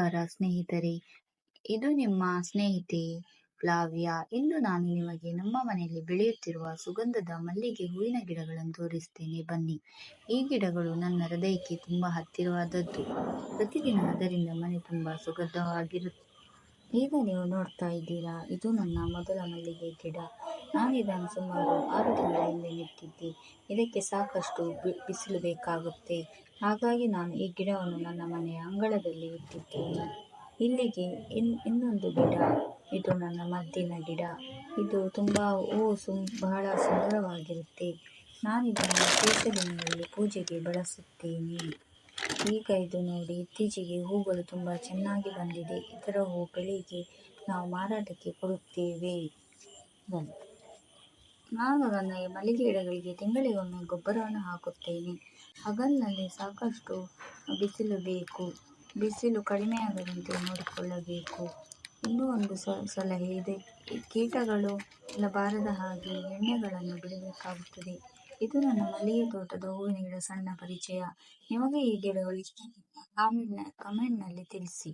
ನಮಸ್ಕಾರ ಸ್ನೇಹಿತರೆ, ಇದು ನಿಮ್ಮ ಸ್ನೇಹಿತೆ ಪ್ಲಾವ್ಯ. ಇಂದು ನಾನು ನಿಮಗೆ ನಮ್ಮ ಮನೆಯಲ್ಲಿ ಬೆಳೆಯುತ್ತಿರುವ ಸುಗಂಧದ ಮಲ್ಲಿಗೆ ಹೂವಿನ ಗಿಡಗಳನ್ನು ತೋರಿಸ್ತೇನೆ ಬನ್ನಿ. ಈ ಗಿಡಗಳು ನನ್ನ ಹೃದಯಕ್ಕೆ ತುಂಬಾ ಹತ್ತಿರವಾದದ್ದು. ಪ್ರತಿದಿನ ಅದರಿಂದ ಮನೆ ತುಂಬಾ ಸುಗಂಧವಾಗಿರುತ್ತೆ. ಈಗ ನೀವು ನೋಡ್ತಾ ಇದ್ದೀರಾ, ಇದು ನನ್ನ ಮೊದಲ ಮಲ್ಲಿಗೆ ಗಿಡ. ನಾನು ಇದನ್ನು ಸುಮಾರು 6 ತಿಂಗಳ ಹಿಂದೆ ನೆಟ್ಟಿದ್ದೆ. ಇದಕ್ಕೆ ಸಾಕಷ್ಟು ಬಿಸಿಲು ಬೇಕಾಗುತ್ತೆ. ಹಾಗಾಗಿ ನಾನು ಈ ಗಿಡವನ್ನು ನನ್ನ ಮನೆಯ ಅಂಗಳದಲ್ಲಿ ಇಟ್ಟಿದ್ದೇನೆ. ಇಲ್ಲಿಗೆ ಇನ್ನೊಂದು ಗಿಡ, ಇದು ನನ್ನ ಮದ್ದಿನ ಗಿಡ. ಇದು ತುಂಬಾ ಬಹಳ ಸುಂದರವಾಗಿರುತ್ತೆ. ನಾನಿದನ್ನು ಕೇಸರಿನಲ್ಲಿ ಪೂಜೆಗೆ ಬಳಸುತ್ತೇನೆ. ಈಗ ಇದು ನೋಡಿ, ಇತ್ತೀಚೆಗೆ ಹೂಗಳು ತುಂಬಾ ಚೆನ್ನಾಗಿ ಬಂದಿದೆ. ಇದರ ಹೂ ಬೆಳಿಗ್ಗೆ ನಾವು ಮಾರಾಟಕ್ಕೆ ಕೊಡುತ್ತೇವೆ. ನಾನು ನನ್ನ ಈ ಮಲ್ಲಿಗೆ ಗಿಡಗಳಿಗೆ ತಿಂಗಳಿಗೊಮ್ಮೆ ಗೊಬ್ಬರವನ್ನು ಹಾಕುತ್ತೇನೆ. ಹಗಲಿನಲ್ಲಿ ಸಾಕಷ್ಟು ಬಿಸಿಲು ಬೇಕು. ಬಿಸಿಲು ಕಡಿಮೆಯಾಗದಂತೆ ನೋಡಿಕೊಳ್ಳಬೇಕು. ಇನ್ನೂ ಒಂದು ಸಲಹೆ ಇದೆ, ಕೀಟಗಳು ಎಲ್ಲ ಬಾರದ ಹಾಗೆ ಎಣ್ಣೆಗಳನ್ನು ಬಿಡಬೇಕಾಗುತ್ತದೆ. ಇದು ನನ್ನ ಮಲ್ಲಿಗೆ ತೋಟದ ಹೂವಿನ ಗಿಡ ಸಣ್ಣ ಪರಿಚಯ. ನಿಮಗೆ ಈ ಗಿಡಗಳು ಇಷ್ಟ? ಕಮೆಂಟ್ನಲ್ಲಿ ತಿಳಿಸಿ.